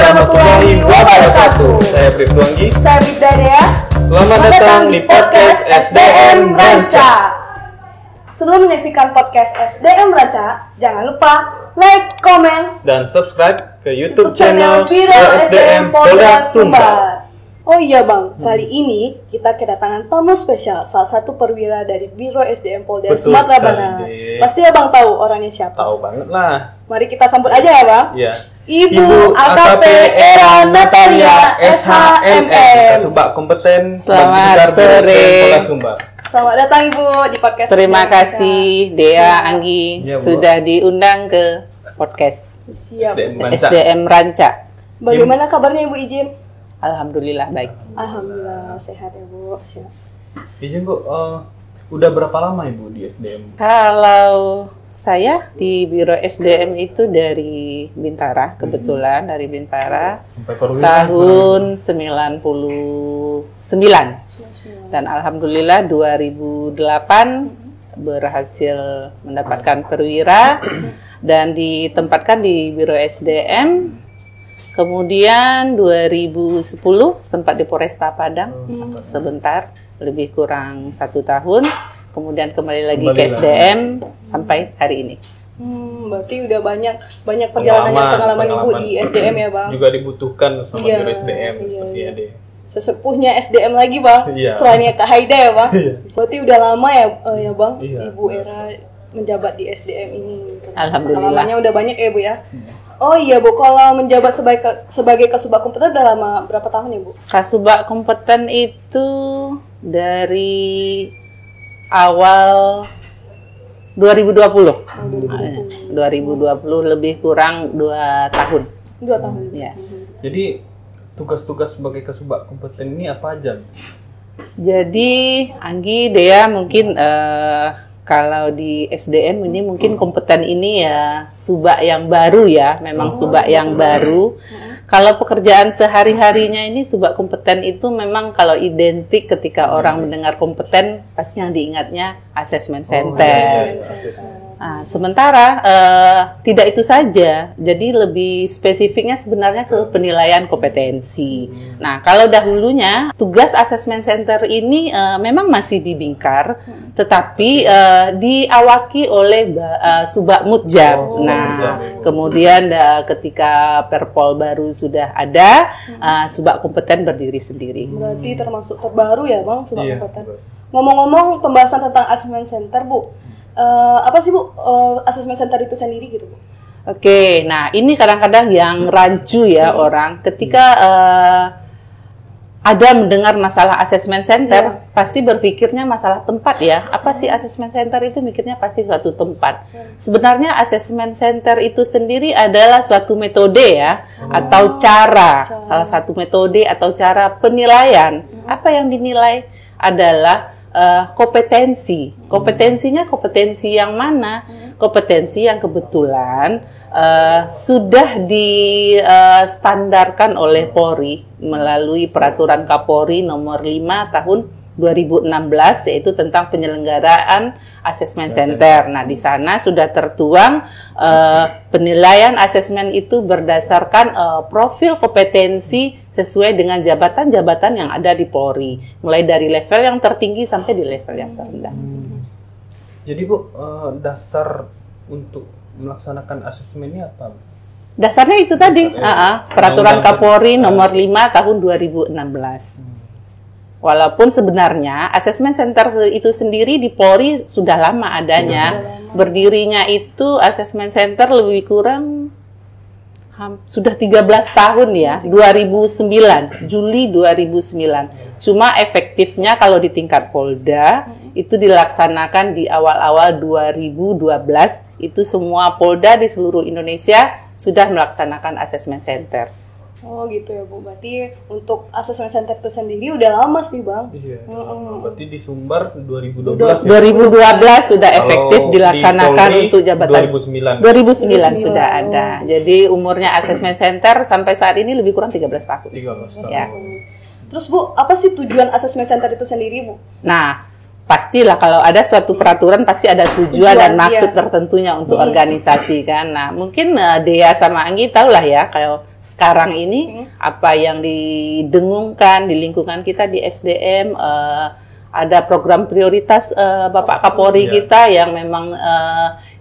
warahmatullahi wabarakatuh. Saya Bribtu Anggi. Saya Bribda Dea. Selamat datang di podcast SDM Ranca. Sebelum menyaksikan podcast SDM Ranca, jangan lupa like, komen, Dan subscribe ke YouTube channel channel Biro SDM Polda Sumbar. Oh iya Bang, kali ini kita kedatangan tamu spesial, salah satu perwira dari Biro SDM Polda Betul Sumatera sekali, Barat. Dek. Pasti Abang tahu orangnya siapa. Tahu banget lah. Mari kita sambut aja ya Bang. Iya. Ibu AKP Era Natalia SHMM. Kasubag kompeten Selamat Biro SDM sore. Polda Sumbar. Selamat datang Ibu di podcast. Terima kita. kasih Dea, Anggi Ya, Bu. sudah diundang ke podcast Siap. SDM Ranca. SDM Ranca. Bagaimana kabarnya Ibu Ijin? Alhamdulillah baik. Alhamdulillah sehat ya Bu. Siap. Izin Bu, udah berapa lama Ibu di SDM? Kalau saya di Biro SDM itu dari Bintara, kebetulan dari Bintara Sampai perwira tahun 99. Dan alhamdulillah 2008 berhasil mendapatkan perwira dan ditempatkan di Biro SDM. Kemudian 2010 sempat di Polresta Padang sebentar, lebih kurang 1 tahun. Kemudian kembali lagi ke SDM sampai hari ini. Berarti udah banyak pengalaman Ibu di SDM ya Bang. Juga dibutuhkan sama Iya, Biro SDM iya, seperti iya. Ade. Sesepuhnya SDM lagi Bang. Iya. Selainnya Kak Haida ya Bang. Iya. Berarti udah lama ya Bang, Iya. Ibu Era menjabat di SDM ini. Alhamdulillah. Pengalamannya udah banyak ya Bu ya. Oh iya Bu, kalau menjabat sebagai Kasubag kompeten udah lama berapa tahun ya Bu? Kasubag kompeten itu dari awal 2020. 2020 lebih kurang 2 tahun. 2 tahun. Ya. Jadi tugas-tugas sebagai Kasubag kompeten ini apa aja? Jadi Anggi, Dea mungkin kalau di SDM ini mungkin kompeten ini ya subak yang baru ya, memang subak yang baru. Kalau pekerjaan sehari-harinya ini subak kompeten itu memang kalau identik ketika orang mendengar kompeten pasti yang diingatnya assessment center. Nah, sementara tidak itu saja, jadi lebih spesifiknya sebenarnya ke penilaian kompetensi. Nah, kalau dahulunya tugas assessment center ini memang masih di Bingkar, tetapi diawaki oleh Subak Mutjab. Kemudian ketika Perpol baru sudah ada, Subak kompeten berdiri sendiri. Berarti termasuk terbaru ya Bang, Subak Iya. kompeten. Ngomong-ngomong pembahasan tentang assessment center Bu, apa sih Bu assessment center itu sendiri gitu Bu? Oke, nah ini kadang-kadang yang rancu ya orang ketika ada mendengar masalah assessment center, pasti berpikirnya masalah tempat ya. Apa sih assessment center itu? Mikirnya pasti suatu tempat. Sebenarnya assessment center itu sendiri adalah suatu metode ya, atau cara. Salah satu metode atau cara penilaian. Apa yang dinilai adalah kompetensi. Kompetensinya kompetensi yang mana? Kompetensi yang kebetulan sudah distandarkan oleh Polri melalui peraturan Kapolri nomor 5 tahun 2016 yaitu tentang penyelenggaraan assessment center. Nah, di sana sudah tertuang penilaian assessment itu berdasarkan profil kompetensi sesuai dengan jabatan-jabatan yang ada di Polri, mulai dari level yang tertinggi sampai di level yang terendah. Jadi Bu, dasar untuk melaksanakan asesmen ini apa? Dasarnya itu tadi, peraturan Undang-undang. Kapolri nomor 5 tahun 2016. Walaupun sebenarnya assessment center itu sendiri di Polri sudah lama adanya. Berdirinya itu assessment center lebih kurang sudah 13 tahun ya, 2009, Juli 2009. Cuma efektifnya kalau di tingkat Polda itu dilaksanakan di awal-awal 2012, itu semua Polda di seluruh Indonesia sudah melaksanakan assessment center. Oh gitu ya Bu, berarti untuk assessment center itu sendiri udah lama sih Bang. Iya. Berarti di Sumbar 2012 ya? 2012 sudah Kalau efektif dilaksanakan di Polri, untuk jabatan 2009. 2009 sudah ada. Jadi umurnya assessment center sampai saat ini lebih kurang 13 tahun. 13 tahun. Ya. Terus Bu, apa sih tujuan assessment center itu sendiri Bu? Nah, pastilah kalau ada suatu peraturan pasti ada tujuan dan maksud iya. tertentunya untuk organisasi kan. Nah, mungkin Dea sama Anggi tahu lah ya kalau sekarang ini, apa yang didengungkan di lingkungan kita di SDM, ada program prioritas Bapak Kapolri kita yang memang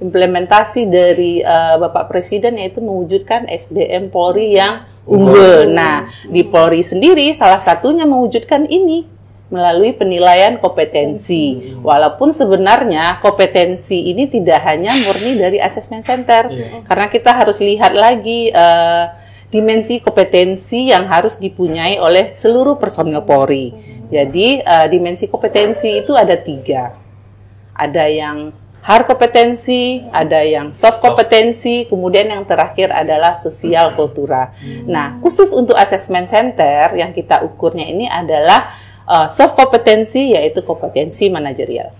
implementasi dari Bapak Presiden, yaitu mewujudkan SDM Polri yang unggul. Nah, di Polri sendiri salah satunya mewujudkan ini melalui penilaian kompetensi. Walaupun sebenarnya kompetensi ini tidak hanya murni dari assessment center, karena kita harus lihat lagi dimensi kompetensi yang harus dipunyai oleh seluruh personel Polri. Jadi dimensi kompetensi itu ada 3. Ada yang hard kompetensi, ada yang soft kompetensi, kemudian yang terakhir adalah sosial kultura. Nah, khusus untuk assessment center yang kita ukurnya ini adalah soft kompetensi, yaitu kompetensi manajerial.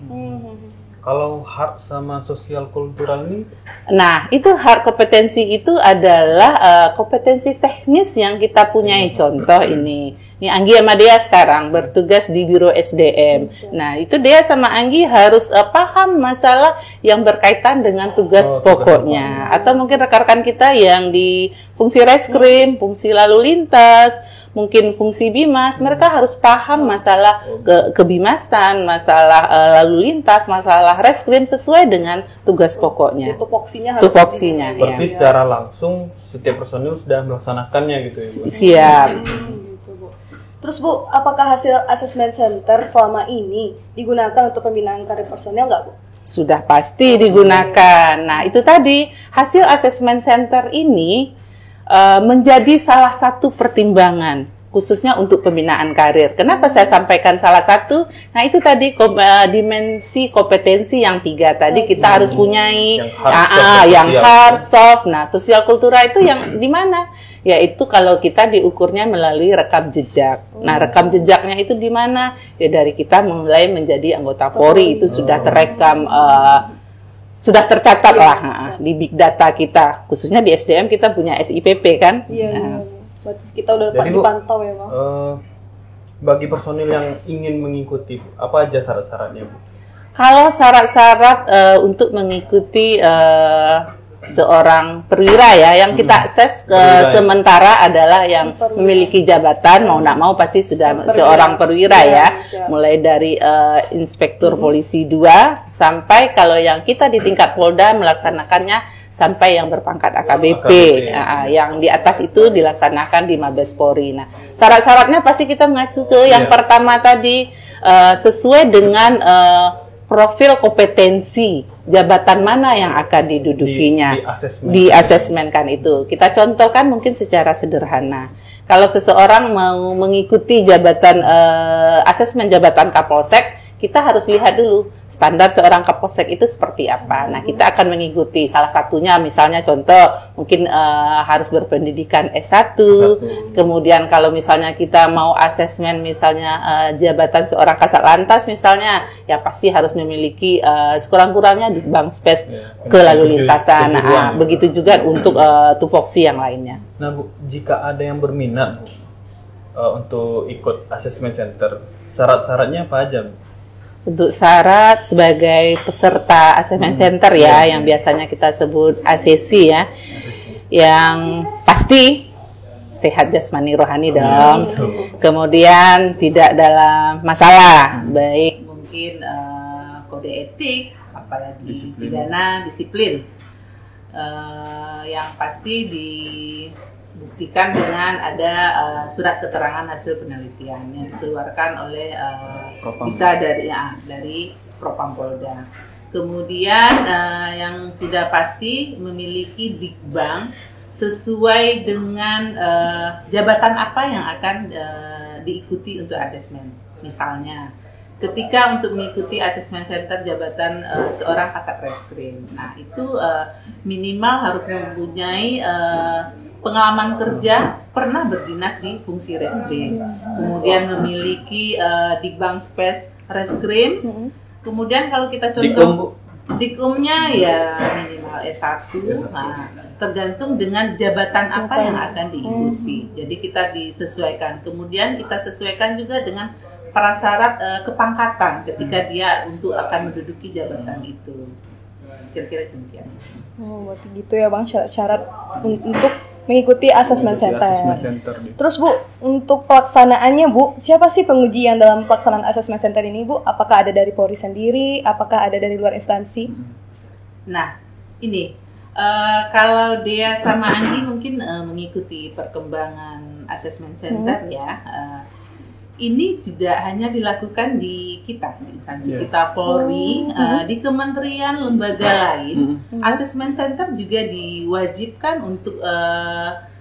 Kalau hard sama sosial kultural ini? Nah, itu hard kompetensi itu adalah kompetensi teknis yang kita punyai. Contoh ini Anggi sama Dea sekarang bertugas di Biro SDM. Nah, itu Dea sama Anggi harus paham masalah yang berkaitan dengan tugas pokoknya. Atau mungkin rekan-rekan kita yang di fungsi reskrim, fungsi lalu lintas, mungkin fungsi bimas, mereka harus paham masalah kebimasan, masalah lalu lintas, masalah reskrim sesuai dengan tugas pokoknya. Tupoksinya harus persis secara langsung setiap personil sudah melaksanakannya gitu ya, Bu. Siap. Gitu, Bu. Terus Bu, apakah hasil assessment center selama ini digunakan untuk pembinaan karir personel nggak, Bu? Sudah pasti digunakan. Nah, itu tadi hasil assessment center ini menjadi salah satu pertimbangan khususnya untuk pembinaan karir. Kenapa saya sampaikan salah satu? Nah, itu tadi dimensi kompetensi yang 3 tadi kita harus punyai. Yang hard, soft. Nah, sosial kultura itu yang di mana? Yaitu kalau kita diukurnya melalui rekam jejak. Nah, rekam jejaknya itu di mana? Ya dari kita mulai menjadi anggota Polri itu sudah terekam, sudah tercatat lah di big data kita, khususnya di SDM kita punya SIPP kan. Iya, berarti kita udah dapat dipantau ya, Bang. Bagi personil yang ingin mengikuti, apa aja syarat-syaratnya, Bu? Kalau syarat-syarat untuk mengikuti seorang perwira ya, yang kita akses sementara adalah yang memiliki jabatan, mau tidak mau pasti sudah seorang perwira ya. Mulai dari inspektur polisi 2 sampai kalau yang kita di tingkat Polda melaksanakannya sampai yang berpangkat AKBP. Yang di atas itu dilaksanakan di Mabes Polri. Nah, syarat-syaratnya pasti kita mengacu ke yang pertama tadi, sesuai dengan profil kompetensi jabatan mana yang akan didudukinya, di asesmenkan itu. Kita contohkan mungkin secara sederhana. Kalau seseorang mau mengikuti jabatan asesmen jabatan Kapolsek, kita harus lihat dulu standar seorang Kapolsek itu seperti apa. Nah, kita akan mengikuti salah satunya, misalnya contoh mungkin harus berpendidikan S1. Kemudian kalau misalnya kita mau asesmen misalnya jabatan seorang Kasat Lantas misalnya, ya pasti harus memiliki sekurang-kurangnya di bank spes ke lalu lintasan. Nah, begitu juga untuk tupoksi yang lainnya. Nah, Bu, jika ada yang berminat untuk ikut assessment center, syarat-syaratnya apa aja, Bu? Untuk syarat sebagai peserta assessment center ya, yang biasanya kita sebut ACC ya, yang pasti sehat jasmani rohani dong. Kemudian tidak dalam masalah, baik mungkin kode etik, apalagi pidana, disiplin. Yang pasti dibuktikan dengan ada surat keterangan hasil penelitian yang dikeluarkan oleh bisa dari Propam Polda. Kemudian yang sudah pasti memiliki Dikbang sesuai dengan jabatan apa yang akan diikuti untuk asesmen. Misalnya, ketika untuk mengikuti asesmen center jabatan seorang Kasat Reskrim, nah itu minimal harus mempunyai pengalaman kerja, pernah berdinas di fungsi reskrim, kemudian memiliki Dikbang Spes Reskrim, kemudian kalau kita contoh Dikumnya ya minimal S1, nah, tergantung dengan jabatan apa yang akan diikuti. Jadi kita disesuaikan, kemudian kita sesuaikan juga dengan prasyarat kepangkatan ketika dia untuk akan menduduki jabatan itu. Kira-kira demikian. Oh, berarti gitu ya Bang, syarat-syarat untuk mengikuti asesmen Mengikuti center. assessment center gitu. Terus Bu, untuk pelaksanaannya Bu, siapa sih penguji yang dalam pelaksanaan asesmen center ini Bu? Apakah ada dari Polri sendiri? Apakah ada dari luar instansi? Nah, ini kalau Dea sama Andi mungkin mengikuti perkembangan asesmen center ya. Ini tidak hanya dilakukan di kita, di instansi kita Polri, di kementerian lembaga lain, asesmen center juga diwajibkan untuk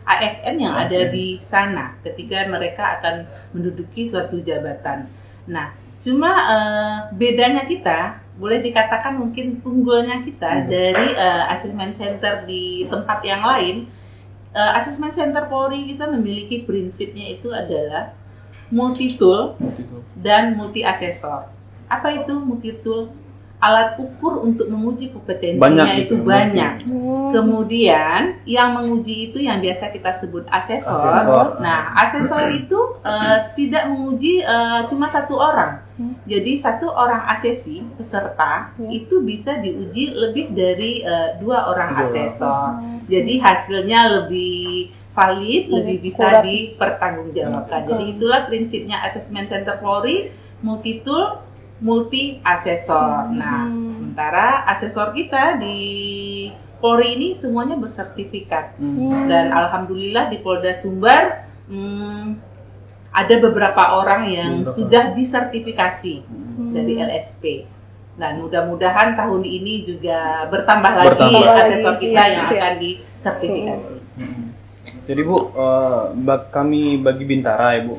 ASN yang ada di sana ketika mereka akan menduduki suatu jabatan. Nah, cuma bedanya kita, boleh dikatakan mungkin unggulnya kita dari asesmen center di tempat yang lain, asesmen center Polri kita memiliki prinsipnya itu adalah multi-tool dan multi-asesor. Apa itu multi-tool? Alat ukur untuk menguji kompetensinya itu banyak. Kemudian yang menguji itu yang biasa kita sebut asesor. Nah, asesor itu tidak menguji cuma satu orang. Jadi satu orang asesi peserta itu bisa diuji lebih dari 2 orang asesor. Jadi hasilnya lebih valid, lebih bisa dipertanggungjawabkan. Jadi itulah prinsipnya asesmen center Polri, multi-tool, multi-asesor. Nah, sementara asesor kita di Polri ini semuanya bersertifikat. Dan alhamdulillah di Polda Sumbar ada beberapa orang yang sudah disertifikasi dari LSP. Dan mudah-mudahan tahun ini juga bertambah lagi asesor kita yang akan disertifikasi. Jadi Bu, kami bagi Bintara ya Bu,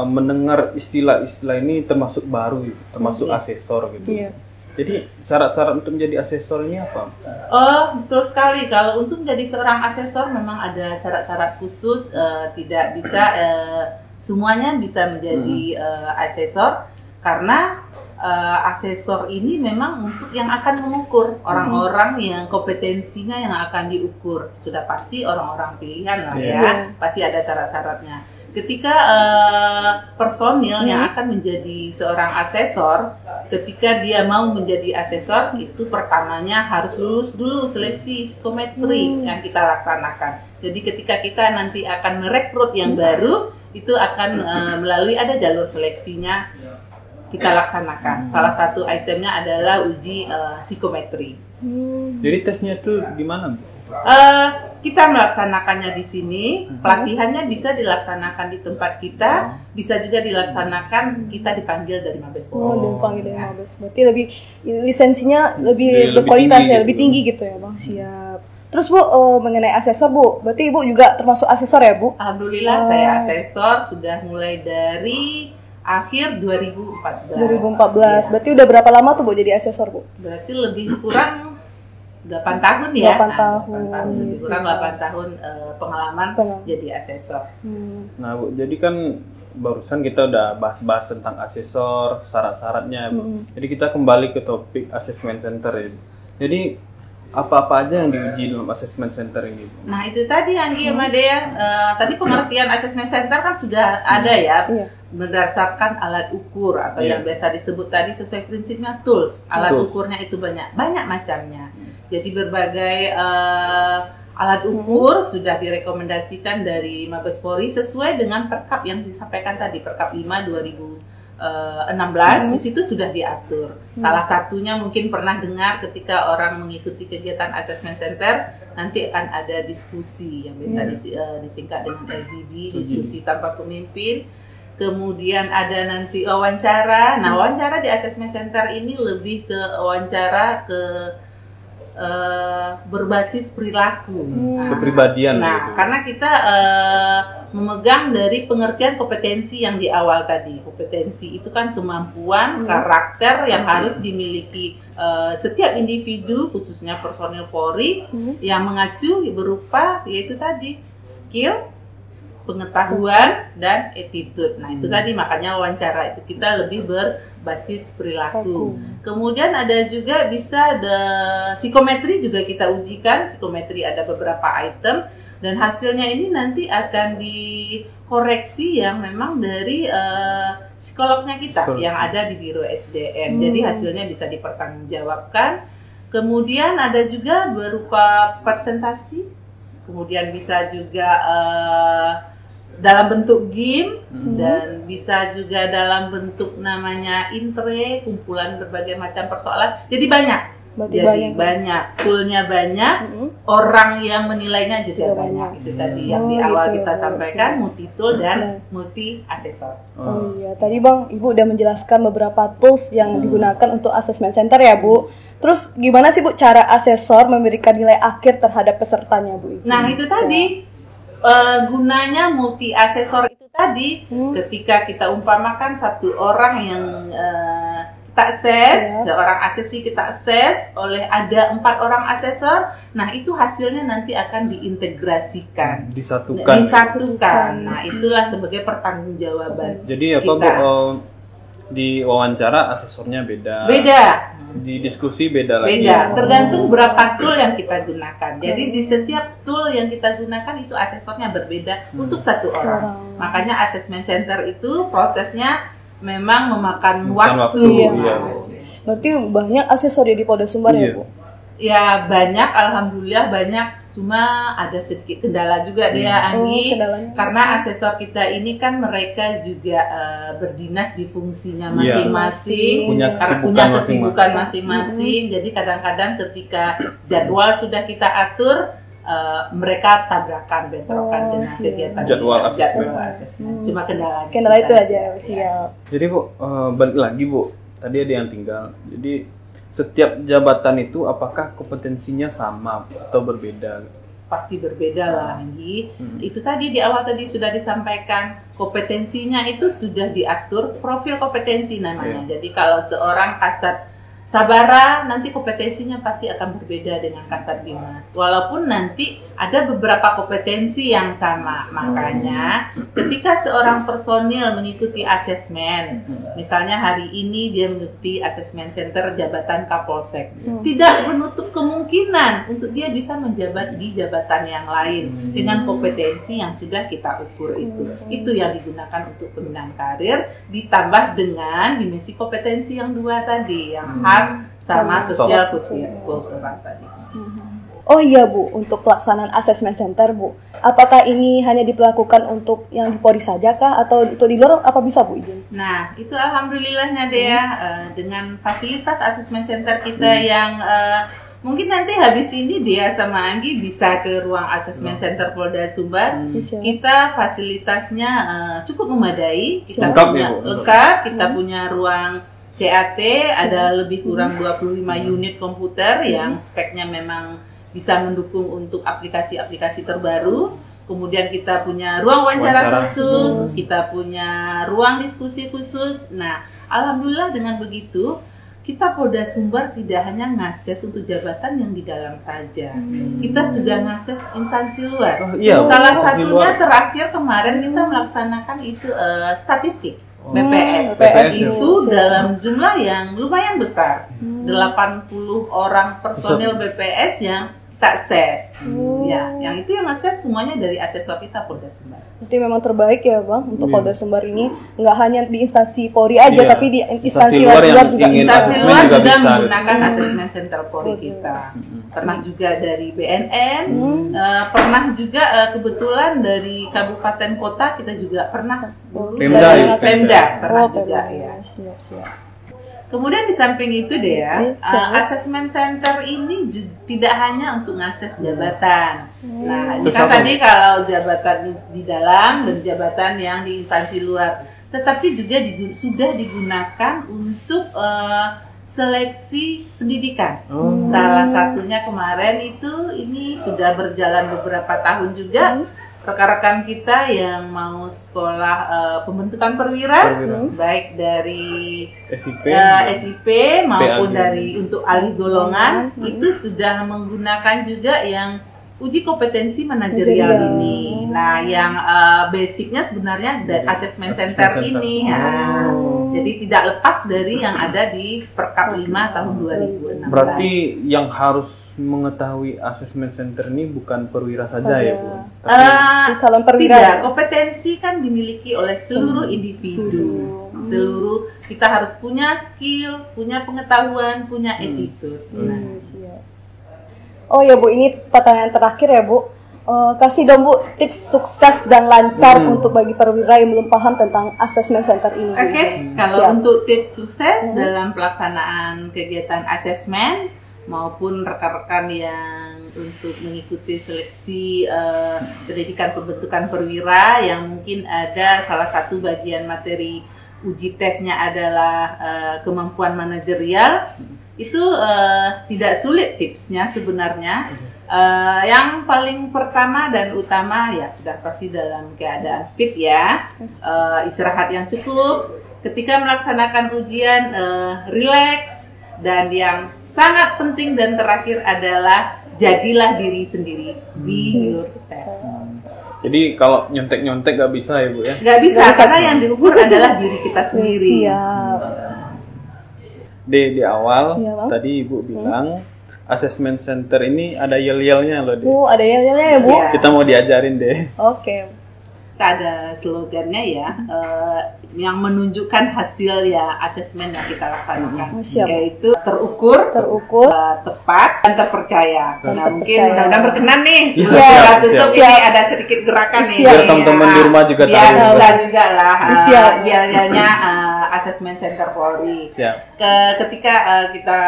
mendengar istilah-istilah ini termasuk baru, termasuk asesor gitu. Jadi syarat-syarat untuk menjadi asesor ini apa? Oh, betul sekali. Kalau untuk menjadi seorang asesor memang ada syarat-syarat khusus, tidak bisa semuanya bisa menjadi asesor karena asesor ini memang untuk yang akan mengukur orang-orang yang kompetensinya yang akan diukur. Sudah pasti orang-orang pilihan lah ya, pasti ada syarat-syaratnya. Ketika personil yang akan menjadi seorang asesor, ketika dia mau menjadi asesor, itu pertamanya harus lulus dulu seleksi psikometri yang kita laksanakan. Jadi ketika kita nanti akan merekrut yang baru, itu akan melalui ada jalur seleksinya kita laksanakan. Salah satu itemnya adalah uji psikometri. Jadi tesnya itu gimana? Kita melaksanakannya di sini, pelatihannya bisa dilaksanakan di tempat kita, bisa juga dilaksanakan kita dipanggil dari Mabes Polri. Oh, dipanggil dari Mabes. Berarti lebih lisensinya lebih berkualitas ya, lebih tinggi gitu ya, Bang. Siap. Terus Bu, mengenai asesor Bu, berarti Ibu juga termasuk asesor ya Bu? Alhamdulillah saya asesor sudah mulai dari akhir 2014. 2014. Berarti udah berapa lama tuh Bu jadi asesor Bu? Berarti lebih kurang 8 tahun ya. 8 tahun. Lebih kurang 8 tahun pengalaman jadi asesor. Nah Bu, jadi kan barusan kita udah bahas-bahas tentang asesor, syarat-syaratnya Bu. Jadi kita kembali ke topik assessment center ya. Jadi apa-apa aja yang diuji dalam assessment center ini? Nah itu tadi Anggi sama Dea, tadi pengertian assessment center kan sudah ada ya, berdasarkan alat ukur atau yang biasa disebut tadi sesuai prinsipnya tools. Alat ukurnya itu banyak macamnya. Jadi berbagai alat ukur sudah direkomendasikan dari Mabes Polri sesuai dengan Perkap yang disampaikan tadi, Perkap 5 2016, di situ sudah diatur. Salah satunya mungkin pernah dengar ketika orang mengikuti kegiatan assessment center, nanti akan ada diskusi yang biasa disingkat dengan LGD, diskusi tanpa pemimpin. Kemudian ada nanti wawancara. Nah, wawancara di assessment center ini lebih ke wawancara ke berbasis perilaku, kepribadian. Nah, gitu. Karena kita memegang dari pengertian kompetensi yang di awal tadi. Kompetensi itu kan kemampuan, karakter yang harus dimiliki setiap individu, khususnya personil Polri, yang mengacu berupa yaitu tadi skill, pengetahuan, dan attitude. Nah, itu tadi makanya wawancara itu kita lebih berbasis perilaku. Kemudian ada juga bisa psikometri juga kita ujikan. Psikometri ada beberapa item dan hasilnya ini nanti akan dikoreksi yang memang dari psikolognya kita yang ada di Biro SDM. Jadi hasilnya bisa dipertanggungjawabkan. Kemudian ada juga berupa presentasi kemudian bisa juga dalam bentuk game, dan bisa juga dalam bentuk namanya intre, kumpulan berbagai macam persoalan. Jadi banyak. Jadi banyak, toolnya banyak, orang yang menilainya juga banyak. Itu tadi yang di awal kita sampaikan, multi tool dan multi asesor. Oh iya, tadi Bang, Ibu udah menjelaskan beberapa tools yang digunakan untuk assessment center ya Bu. Terus gimana sih Bu cara asesor memberikan nilai akhir terhadap pesertanya Bu? Nah itu tadi gunanya multi asesor itu tadi, ketika kita umpamakan satu orang yang kita assess, seorang asesi kita assess oleh ada 4 orang asesor, nah itu hasilnya nanti akan diintegrasikan, disatukan. Nah itulah sebagai pertanggungjawaban. Jadi apa Bu, di wawancara asesornya beda, di diskusi beda lagi. Tergantung berapa tool yang kita gunakan. Jadi di setiap tool yang kita gunakan itu asesornya berbeda untuk satu orang. Makanya assessment center itu prosesnya memang memakan waktu. Iya. Berarti banyak asesor ya di Polda Sumbar ya Bu? Ya banyak, alhamdulillah banyak. Cuma ada sedikit kendala juga dia Anggi, karena asesor kita ini kan mereka juga berdinas di fungsinya masing-masing, punya kesibukan masing-masing. Jadi kadang-kadang ketika jadwal sudah kita atur, mereka tabrakan, bentrokan dengan kegiatan jadwal asesmen. Cuma kendala itu aja. Siap. Jadi Bu, balik lagi Bu, tadi ada yang tinggal. Jadi setiap jabatan itu apakah kompetensinya sama atau berbeda? Pasti berbeda lah Anggi. Itu tadi di awal tadi sudah disampaikan, kompetensinya itu sudah diatur, profil kompetensi namanya. Jadi kalau seorang Kasat Sabara nanti kompetensinya pasti akan berbeda dengan Kasat Bimas. Walaupun nanti ada beberapa kompetensi yang sama. Makanya ketika seorang personil mengikuti asesmen, misalnya hari ini dia mengikuti asesmen center jabatan Kapolsek, tidak menutup kemungkinan untuk dia bisa menjabat di jabatan yang lain dengan kompetensi yang sudah kita ukur itu. Itu yang digunakan untuk pembinaan karir, ditambah dengan dimensi kompetensi yang 2 tadi, yang sama sosial kultural tadi. Oh iya Bu, untuk pelaksanaan assessment center Bu, apakah ini hanya diperlakukan untuk yang di Polri saja kah atau untuk di luar apa bisa Bu izin? Nah itu alhamdulillahnya Dea, dengan fasilitas assessment center kita yang mungkin nanti habis ini Dea sama Anggi bisa ke ruang assessment center Polda Sumbar. Kita fasilitasnya cukup memadai, kita punya lengkap, kita punya ruang CAT, ada lebih kurang 25 unit komputer yang speknya memang bisa mendukung untuk aplikasi-aplikasi terbaru. Kemudian kita punya ruang wawancara khusus, kita punya ruang diskusi khusus. Nah, alhamdulillah dengan begitu, kita Polda Sumbar tidak hanya ngakses untuk jabatan yang di dalam saja. Kita sudah ngakses instansi luar. Salah satunya terakhir kemarin kita melaksanakan itu statistik. BPS itu dalam jumlah yang lumayan besar, 80 orang personil BPS yang tak ses. Ya, yang itu yang akses semuanya dari asesor kita Polda Sumbar. Itu memang terbaik ya Bang untuk Polda Sumbar ini, nggak hanya di instansi Polri aja, tapi di instansi luar juga. Instansi luar juga menggunakan asesmen center Polri kita. Pernah juga dari BNN, pernah juga kebetulan dari kabupaten kota kita juga pernah. Pemda pernah juga ya. Siap. Kemudian di samping itu assessment center ini tidak hanya untuk ngakses jabatan. Nah, ini kan tadi kalau jabatan di dalam dan jabatan yang di instansi luar, tetapi juga sudah digunakan untuk seleksi pendidikan. Salah satunya kemarin ini sudah berjalan beberapa tahun juga. Rekan-rekan kita yang mau sekolah pembentukan perwira, baik dari SIP maupun dari untuk alih golongan, itu sudah menggunakan juga yang uji kompetensi manajerial ini. Nah, yang basicnya sebenarnya assessment center ini. Jadi tidak lepas dari yang ada di Perkap 5 tahun 2016. Berarti yang harus mengetahui assessment center ini bukan perwira saja ya Bu? Calon perwira. Tidak, kompetensi kan dimiliki oleh seluruh individu. Kita harus punya skill, punya pengetahuan, punya attitude. Oh ya Bu, ini pertanyaan terakhir ya Bu. kasih dong Bu tips sukses dan lancar untuk bagi perwira yang belum paham tentang assessment center ini. Oke, kalau untuk tips sukses dalam pelaksanaan kegiatan asesmen maupun rekan-rekan yang untuk mengikuti seleksi pendidikan pembentukan perwira yang mungkin ada salah satu bagian materi uji tesnya adalah kemampuan manajerial, itu tidak sulit tipsnya sebenarnya. Yang paling pertama dan utama ya sudah pasti dalam keadaan fit ya, istirahat yang cukup, ketika melaksanakan ujian rileks, dan yang sangat penting dan terakhir adalah jadilah diri sendiri, be yourself. Jadi kalau nyontek-nyontek gak bisa ya Bu ya? Gak bisa, karena yang diukur adalah diri kita sendiri. Siap. Di awal Iya, Bang. tadi Ibu bilang assessment center ini ada yel-yelnya loh deh. Bu, ada yel-yelnya ya Bu? Iya. Kita mau diajarin deh. Oke. Kita ada slogannya ya, yang menunjukkan hasil ya asesmen yang kita laksanakan, Siap. yaitu terukur, tepat, dan terpercaya. Nah, mungkin terpercaya. mudah-mudahan berkenan nih. Siap, Sebelum kita tutup siap. ini ada sedikit gerakan nih. Siap. Biar teman-teman di rumah juga biar tahu. bisa juga lah. Siap. Yel-yelnya asesmen center Polri. Siap. Ketika kita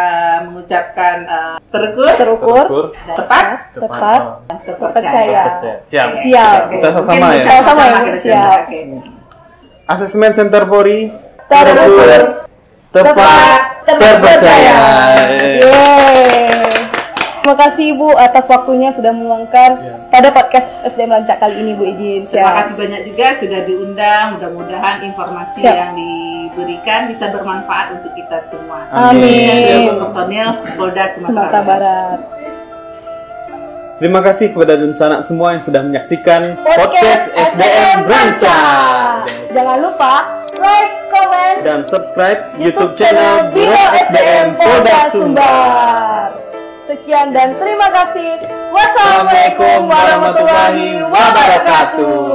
mengucapkan terukur, Terukur, tepat, Tepat. dan Terpercaya. Siap. Siap. Oke. Kita sama-sama Mungkin ya. bisa Sama-sama ya, kita siap. Oke. Assessment Center Polri Terukur, tepat, terpercaya. Yeay. Terima kasih Ibu atas waktunya sudah meluangkan pada podcast SDM Rancak kali ini Bu izin. Terima Siap. kasih banyak juga sudah diundang. Mudah-mudahan informasi Siap. yang diberikan bisa bermanfaat untuk kita semua. Amin. Seluruh personil Polda Sumatera Sumatera Barat. Barat. Terima kasih kepada Dunsana semua yang sudah menyaksikan podcast SDM Rancak. Jangan lupa like, comment, Dan subscribe YouTube channel Biro SDM Polda Sumbar. Sekian dan terima kasih. Wassalamualaikum warahmatullahi wabarakatuh.